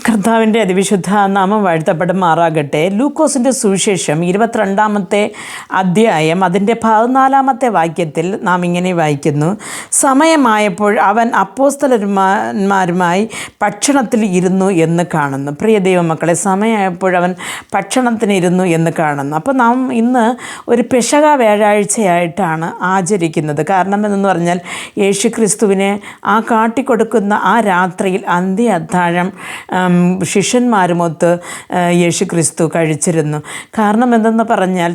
കർത്താവിൻ്റെ അതിവിശുദ്ധ നാമം വാഴ്ത്തപ്പെടുമാറാകട്ടെ. ലൂക്കോസിൻ്റെ സുവിശേഷം 22-ാമത്തെ അധ്യായം അതിൻ്റെ 14-ാമത്തെ വാക്യത്തിൽ നാം ഇങ്ങനെ വായിക്കുന്നു: സമയമായപ്പോൾ അവൻ അപ്പോസ്തലന്മാരുമായി ഭക്ഷണത്തിൽ ഇരുന്നു എന്ന് കാണുന്നു. പ്രിയ ദൈവമക്കളെ, സമയമായപ്പോൾ അവൻ ഭക്ഷണത്തിന് ഇരുന്നു എന്ന് കാണുന്നു. അപ്പോൾ നാം ഇന്ന് ഒരു പെസഹ വ്യാഴാഴ്ചയായിട്ടാണ് ആചരിക്കുന്നത്. കാരണം എന്തെന്ന് പറഞ്ഞാൽ യേശു ക്രിസ്തുവിനെ കാട്ടിക്കൊടുക്കുന്ന ആ രാത്രിയിൽ അന്ത്യ അത്താഴം ശിഷ്യന്മാരുമൊത്ത് യേശു ക്രിസ്തു കഴിച്ചിരുന്നു. കാരണം എന്തെന്ന് പറഞ്ഞാൽ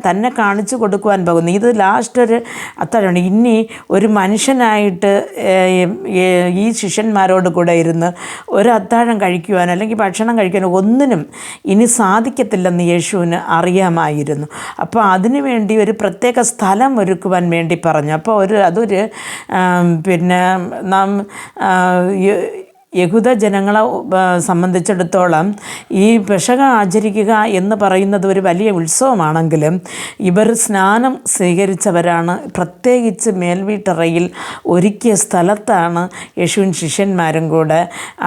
തന്നെ കാണിച്ചു കൊടുക്കുവാൻ പോകുന്നു. ഇത് ലാസ്റ്റ് ഒരു അത്താഴമാണ്. ഇനി ഒരു മനുഷ്യനായിട്ട് ഈ ശിഷ്യന്മാരോട് കൂടെ ഇരുന്ന് ഒരു അത്താഴം കഴിക്കുവാനോ അല്ലെങ്കിൽ ഭക്ഷണം കഴിക്കാനോ ഒന്നിനും ഇനി സാധിക്കത്തില്ലെന്ന് യേശുവിന് അറിയാമായിരുന്നു. അപ്പോൾ അതിനു വേണ്ടി ഒരു പ്രത്യേക സ്ഥലം ഒരുക്കുവാൻ വേണ്ടി പറഞ്ഞു. അപ്പോൾ അതൊരു നാം യഹൂദ ജനങ്ങളെ സംബന്ധിച്ചിടത്തോളം ഈ പെസഹ ആചരിക്കുക എന്ന് പറയുന്നത് ഒരു വലിയ ഉത്സവമാണെങ്കിലും ഇവർ സ്നാനം സ്വീകരിച്ചവരാണ്. പ്രത്യേകിച്ച് മേൽവീട്ടറയിൽ ഒരുക്കിയ സ്ഥലത്താണ് യേശുവിൻ ശിഷ്യന്മാരും കൂടെ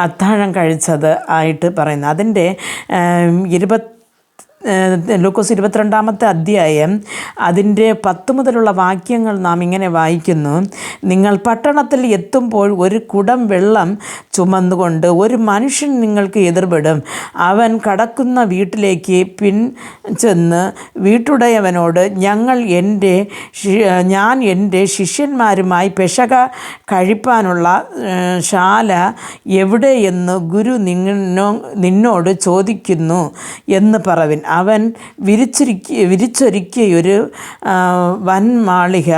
അത്താഴം കഴിച്ചത് ആയിട്ട് പറയുന്നത്. അതിൻ്റെ ലൂക്കോസ് 22-ാമത്തെ അധ്യായം അതിൻ്റെ 10 മുതലുള്ള വാക്യങ്ങൾ നാം ഇങ്ങനെ വായിക്കുന്നു: നിങ്ങൾ പട്ടണത്തിൽ എത്തുമ്പോൾ ഒരു കുടം വെള്ളം ചുമന്നുകൊണ്ട് ഒരു മനുഷ്യൻ നിങ്ങൾക്ക് എതിർപെടും. അവൻ കടക്കുന്ന വീട്ടിലേക്ക് ചെന്ന് വീട്ടുടയവനോട് ഞാൻ എൻ്റെ ശിഷ്യന്മാരുമായി പെസഹ കഴിപ്പാനുള്ള ശാല എവിടെയെന്ന് ഗുരു നിന്നോട് ചോദിക്കുന്നു എന്ന് പറവിൻ. അവൻ വിരിച്ചൊരുക്കിയൊരു വൻമാളിക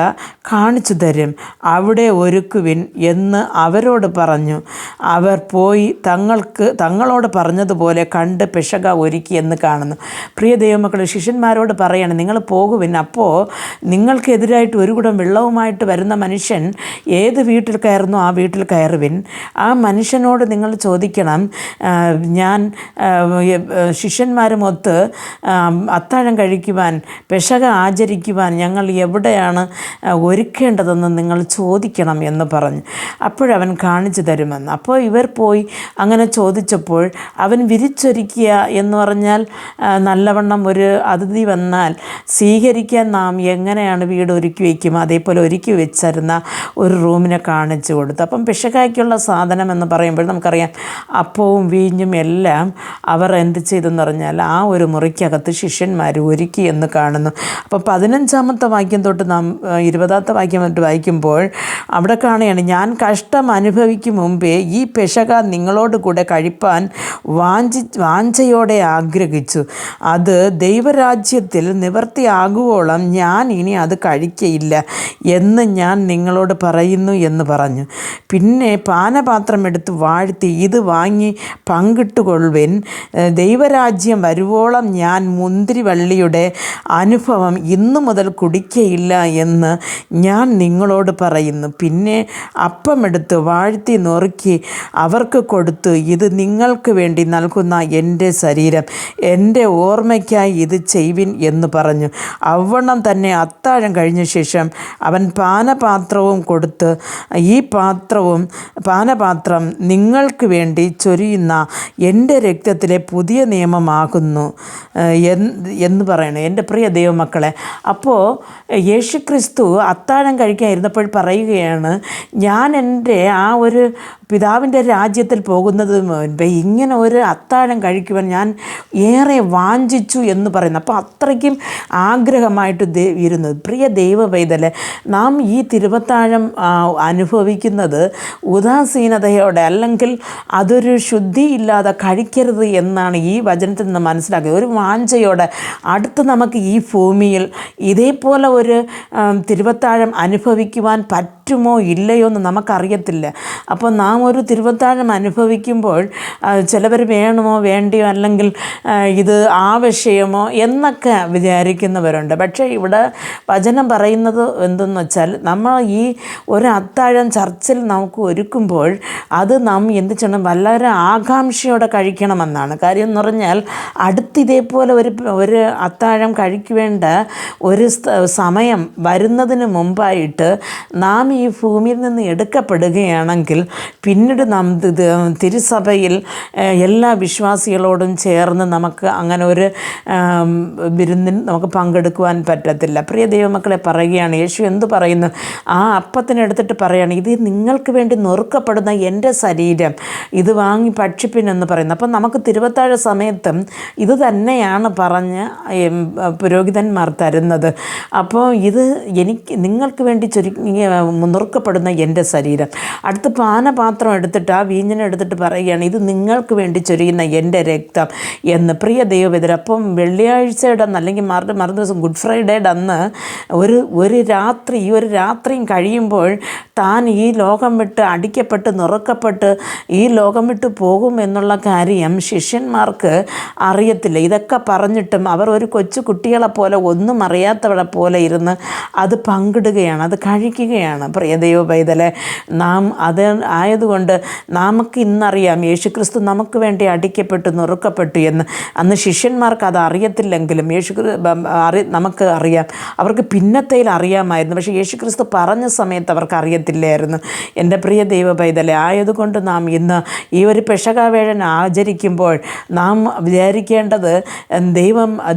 കാണിച്ചു തരും, അവിടെ ഒരുക്കുവിൻ എന്ന് അവരോട് പറഞ്ഞു. അവർ പോയി തങ്ങളോട് പറഞ്ഞതുപോലെ കണ്ട് പെസഹ ഒരുക്കി എന്ന് കാണുന്നു. പ്രിയ ദൈവമക്കളെ, ശിഷ്യന്മാരോട് പറയണം, നിങ്ങൾ പോകുവിൻ. അപ്പോൾ നിങ്ങൾക്കെതിരായിട്ട് ഒരു കുടം വെള്ളവുമായിട്ട് വരുന്ന മനുഷ്യൻ ഏത് വീട്ടിൽ കയറുന്നോ ആ വീട്ടിൽ കയറുവിൻ. ആ മനുഷ്യനോട് നിങ്ങൾ ചോദിക്കണം, ഞാൻ ശിഷ്യന്മാരുമൊത്ത് അത്താഴം കഴിക്കുവാൻ പെസഹ ആചരിക്കുവാൻ ഞങ്ങൾ എവിടെയാണ് ഒരുക്കേണ്ടതെന്ന് നിങ്ങൾ ചോദിക്കണം എന്ന് പറഞ്ഞു. അപ്പോഴവൻ കാണിച്ചു തരുമെന്ന്. അപ്പോൾ ഇവർ പോയി അങ്ങനെ ചോദിച്ചപ്പോൾ അവൻ വിരിച്ചൊരുക്കിയ എന്ന് പറഞ്ഞാൽ നല്ലവണ്ണം ഒരു അതിഥി വന്നാൽ സ്വീകരിക്കാൻ നാം എങ്ങനെയാണ് വീട് ഒരുക്കി വയ്ക്കും, അതേപോലെ ഒരുക്കി വെച്ചിരുന്ന ഒരു റൂമിനെ കാണിച്ചു കൊടുത്തു. അപ്പം പെസഹയ്ക്കുള്ള സാധനം എന്ന് പറയുമ്പോൾ നമുക്കറിയാം, അപ്പവും വീഞ്ഞും എല്ലാം അവർ എന്ത് ചെയ്തെന്ന് പറഞ്ഞാൽ ആ ഒരു മുറിക്കകത്ത് ശിഷ്യന്മാർ ഒരുക്കി എന്ന് കാണുന്നു. അപ്പോൾ 15-ാമത്തെ വാക്യം തൊട്ട് നാം 20-ാമത്തെ വാക്യം തൊട്ട് വായിക്കുമ്പോൾ അവിടെ കാണുകയാണ്: ഞാൻ കഷ്ടം അനുഭവിക്കും മുമ്പേ ഈ പെസഹ നിങ്ങളോട് കൂടെ കഴിപ്പാൻ വാഞ്ചയോടെ ആഗ്രഹിച്ചു. അത് ദൈവരാജ്യത്തിൽ നിവൃത്തിയാകുവോളം ഞാൻ ഇനി അത് കഴിക്കയില്ല എന്ന് ഞാൻ നിങ്ങളോട് പറയുന്നു എന്ന് പറഞ്ഞു. പിന്നെ പാനപാത്രം എടുത്ത് വാഴ്ത്തി, ഇത് വാങ്ങി പങ്കിട്ടുകൊള്ളുവിൻ. ദൈവരാജ്യം വരുവോളം ഞാൻ മുന്തിരിവള്ളിയുടെ അനുഭവം ഇന്നു മുതൽ കുടിക്കയില്ല എന്ന് ഞാൻ നിങ്ങളോട് പറയുന്നു. പിന്നെ അപ്പമെടുത്ത് വാഴ്ത്തി നുറുക്കി അവർക്ക് കൊടുത്തു, ഇത് നിങ്ങൾക്ക് വേണ്ടി നൽകുന്ന എൻ്റെ ശരീരം, എൻ്റെ ഓർമ്മയ്ക്കായി ഇത് ചെയ്വിൻ എന്ന് പറഞ്ഞു. അവണ്ണം തന്നെ അത്താഴം കഴിഞ്ഞ ശേഷം അവൻ പാനപാത്രവും കൊടുത്ത്, ഈ പാനപാത്രം നിങ്ങൾക്ക് വേണ്ടി ചൊരിയുന്ന എൻ്റെ രക്തത്തിലെ പുതിയ നിയമമാകുന്നു എന്ന് പറയണം. എൻ്റെ പ്രിയ ദൈവമക്കളെ, അപ്പോൾ യേശു ക്രിസ്തു അത്താഴം കഴിക്കാൻ ഇരുന്നപ്പോൾ പറയുകയാണ്, ഞാൻ എൻ്റെ ആ ഒരു പിതാവിൻ്റെ രാജ്യത്തിൽ പോകുന്നത് മുൻപേ ഇങ്ങനെ ഒരു അത്താഴം കഴിക്കുവാൻ ഞാൻ ഏറെ വാഞ്ചിച്ചു എന്ന് പറയുന്നു. അപ്പോൾ അത്രയ്ക്കും ആഗ്രഹമായിട്ട് ഇരുന്നത്. പ്രിയ ദൈവ പൈതലെ, നാം ഈ തിരുവത്താഴം അനുഭവിക്കുന്നത് ഉദാസീനതയോടെ അല്ലെങ്കിൽ അതൊരു ശുദ്ധിയില്ലാതെ കഴിക്കരുത് എന്നാണ് ഈ വചനത്തിൽ നിന്ന് മനസ്സിലാക്കിയത്. ഒരു വാഞ്ചയോടെ അടുത്ത് നമുക്ക് ഈ ഭൂമിയിൽ ഇതേപോലെ ഒരു തിരുവത്താഴം അനുഭവിക്കുവാൻ പറ്റുമോ ഇല്ലയോ എന്ന് നമുക്കറിയത്തില്ല. അപ്പോൾ നാം ഒരു തിരുവത്താഴം അനുഭവിക്കുമ്പോൾ ചിലവർ വേണമോ വേണ്ടിയോ അല്ലെങ്കിൽ ഇത് ആവശ്യമോ എന്നൊക്കെ വിചാരിക്കുന്നവരുണ്ട്. പക്ഷേ ഇവിടെ വചനം പറയുന്നത് എന്തെന്ന് വെച്ചാൽ, നമ്മൾ ഈ ഒരു അത്താഴം ചർച്ചിൽ നമുക്ക് ഒരുക്കുമ്പോൾ അത് നാം എന്ത് ചെയ്യണം, വളരെ ആകാംക്ഷയോടെ കഴിക്കണമെന്നാണ്. കാര്യം എന്ന് പറഞ്ഞാൽ അടുത്തിതേപോലെ ഒരു അത്താഴം കഴിക്കുവേണ്ട ഒരു സമയം വരുന്നതിന് മുമ്പായിട്ട് നാം ഈ ഭൂമിയിൽ നിന്ന് എടുക്കപ്പെടുകയാണെങ്കിൽ പിന്നീട് നാം തിരുസഭയിൽ എല്ലാ വിശ്വാസികളോടും ചേർന്ന് നമുക്ക് അങ്ങനെ ഒരു വിരുന്നിൽ നമുക്ക് പങ്കെടുക്കുവാൻ പറ്റത്തില്ല. പ്രിയ ദൈവമക്കളെ, പറയുകയാണ് യേശു എന്തു പറയുന്നു? ആ അപ്പത്തിനെടുത്തിട്ട് പറയുകയാണ്, ഇത് നിങ്ങൾക്ക് വേണ്ടി നുറുക്കപ്പെടുന്ന എൻ്റെ ശരീരം, ഇത് വാങ്ങി ഭക്ഷിപ്പിനെന്ന് പറയുന്നു. അപ്പം നമുക്ക് തിരുവത്താഴ സമയത്തും ഇത് തന്നെയാണ് പറഞ്ഞ് പുരോഹിതന്മാർ തരുന്നത്. അപ്പോൾ ഇത് നിങ്ങൾക്ക് വേണ്ടി നുറുക്കപ്പെടുന്ന എൻ്റെ ശരീരം. അടുത്ത് പാനപാത്രം എടുത്തിട്ട് ആ വീഞ്ഞിനെ എടുത്തിട്ട് പറയുകയാണ്, ഇത് നിങ്ങൾക്ക് വേണ്ടി ചൊരിയുന്ന എൻ്റെ രക്തം എന്ന്. പ്രിയ ദൈവവേദന, അപ്പം വെള്ളിയാഴ്ചയുടെ അന്ന് അല്ലെങ്കിൽ മറുദിവസം ഗുഡ് ഫ്രൈഡേയുടെ അന്ന് ഒരു രാത്രിയും കഴിയുമ്പോൾ താൻ ഈ ലോകം വിട്ട് അടിക്കപ്പെട്ട് നുറുക്കപ്പെട്ട് ഈ ലോകം വിട്ട് പോകും എന്നുള്ള കാര്യം ശിഷ്യന്മാർക്ക് അറിയത്തില്ല. ഇതൊക്കെ പറഞ്ഞിട്ടും അവർ ഒരു കൊച്ചു കുട്ടികളെ പോലെ ഒന്നും അറിയാത്തവരെ പോലെ ഇരുന്ന് അത് പങ്കിടുകയാണ്, അത് കഴിക്കുകയാണ്. പ്രിയ ദൈവ പൈതലെ, നാം അത് ആയതുകൊണ്ട് നമുക്ക് ഇന്നറിയാം യേശുക്രിസ്തു നമുക്ക് വേണ്ടി അടിക്കപ്പെട്ടു നുറുക്കപ്പെട്ടു എന്ന്. അന്ന് ശിഷ്യന്മാർക്ക് അത് അറിയത്തില്ലെങ്കിലും നമുക്ക് അറിയാം. അവർക്ക് പിന്നത്തേൽ അറിയാമായിരുന്നു, പക്ഷേ യേശുക്രിസ്തു പറഞ്ഞ സമയത്ത് അവർക്ക് അറിയത്തില്ലായിരുന്നു. എൻ്റെ പ്രിയ ദൈവ പൈതലെ, ആയതുകൊണ്ട് നാം ഇന്ന് ഈ ഒരു പെസഹാവേഴൻ ആചരിക്കുമ്പോൾ നാം വിചാരിക്കേണ്ടത്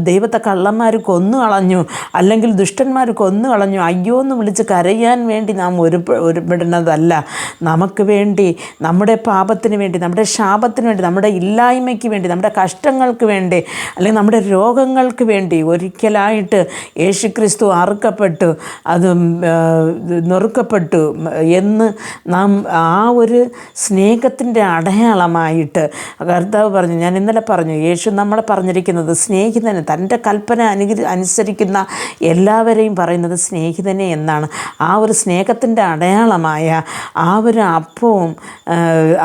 ദൈവത്തെ കള്ളന്മാർ കൊന്നു കളഞ്ഞു, അല്ലെങ്കിൽ ദുഷ്ടന്മാർ കൊന്നു കളഞ്ഞു, അയ്യോ എന്ന് വിളിച്ച് കരയാൻ വേണ്ടി നാം ഒരുപെടുന്നതല്ല. നമുക്ക് വേണ്ടി, നമ്മുടെ പാപത്തിന് വേണ്ടി, നമ്മുടെ ശാപത്തിന് വേണ്ടി, നമ്മുടെ ഇല്ലായ്മയ്ക്ക് വേണ്ടി, നമ്മുടെ കഷ്ടങ്ങൾക്ക് വേണ്ടി, അല്ലെങ്കിൽ നമ്മുടെ രോഗങ്ങൾക്ക് വേണ്ടി ഒരിക്കലായിട്ട് യേശുക്രിസ്തു അറുക്കപ്പെട്ടു, അത് നുറുക്കപ്പെട്ടു എന്ന് നാം ആ ഒരു സ്നേഹത്തിൻ്റെ അടയാളമായിട്ട് കർത്താവ് പറഞ്ഞു. ഞാൻ ഇന്നലെ പറഞ്ഞു, യേശു നമ്മളെ പറഞ്ഞിരിക്കുന്നത് സ്നേഹിതനെ, തൻ്റെ കൽപ്പന അനുസരിക്കുന്ന എല്ലാവരെയും പറയുന്നത് സ്നേഹിതനെ എന്നാണ്. ആ ഒരു സ്നേഹത്തിൻ്റെ അടയാളമായ ആ ഒരു അപ്പവും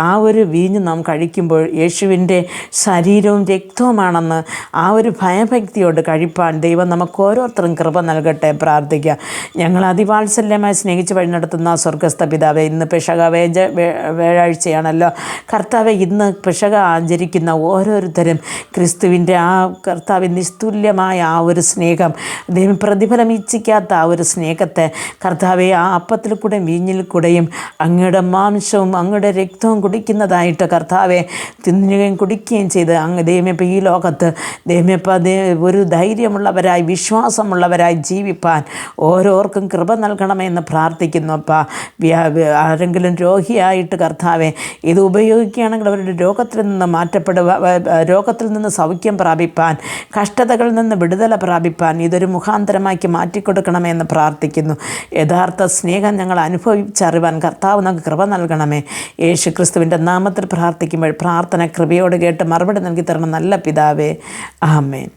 ആ ഒരു വീഞ്ഞും നാം കഴിക്കുമ്പോൾ യേശുവിൻ്റെ ശരീരവും രക്തവുമാണെന്ന് ആ ഒരു ഭയഭക്തിയോട് കഴിപ്പാൻ ദൈവം നമുക്ക് ഓരോരുത്തരും കൃപ നൽകട്ടെ. പ്രാർത്ഥിക്കുക. ഞങ്ങൾ അതിവാത്സല്യമായി സ്നേഹിച്ച് വഴി നടത്തുന്ന സ്വർഗസ്ഥ പിതാവേ, ഇന്ന് പെസഹ വ്യാഴാഴ്ചയാണല്ലോ കർത്താവെ. ഇന്ന് പെസഹ ആചരിക്കുന്ന ഓരോരുത്തരും ക്രിസ്തുവിൻ്റെ ആ കർത്താവ് നിസ്തുല്യമായ ആ ഒരു സ്നേഹം, ദൈവം പ്രതിഫലം ഇച്ഛിക്കാത്ത ആ ഒരു സ്നേഹത്തെ കർത്താവെ ആ അപ്പത്തിൽ കൂടെ വീഞ്ഞിൽ കൂടെയും അങ്ങയുടെ മാംസവും അങ്ങയുടെ രക്തവും കുടിക്കുന്നതായിട്ട് കർത്താവെ തിന്നുകയും കുടിക്കുകയും ചെയ്ത് അങ്ങ് ദൈവമേപ്പം ഈ ലോകത്ത് ദൈവമേപ്പം ഒരു ധൈര്യമുള്ളവരായി വിശ്വാസമുള്ളവരായി ജീവിപ്പാൻ ഓരോർക്കും കൃപ നൽകണമെന്ന് പ്രാർത്ഥിക്കുന്നു. അപ്പാ, ആരെങ്കിലും രോഗിയായിട്ട് കർത്താവെ ഇത് ഉപയോഗിക്കുകയാണെങ്കിൽ അവരുടെ രോഗത്തിൽ നിന്ന് രോഗത്തിൽ നിന്ന് സൗഖ്യം പ്രാപിപ്പാൻ, കഷ്ടതകളിൽ നിന്ന് വിടുതല പ്രാപിപ്പാൻ ഇതൊരു മുഖാന്തരമാക്കി മാറ്റിക്കൊടുക്കണമെന്ന് പ്രാർത്ഥിക്കുന്നു. യഥാർത്ഥ സ്നേഹം ഞങ്ങൾ അനുഭവിച്ചറിവാൻ കർത്താവ് നമുക്ക് കൃപ നൽകണമേ. യേശു ക്രിസ്തുവിൻ്റെ നാമത്തിൽ പ്രാർത്ഥിക്കുമ്പോൾ പ്രാർത്ഥന കൃപയോട് കേട്ട് മറുപടി നൽകി തരണം നല്ല പിതാവേ. ആമേൻ.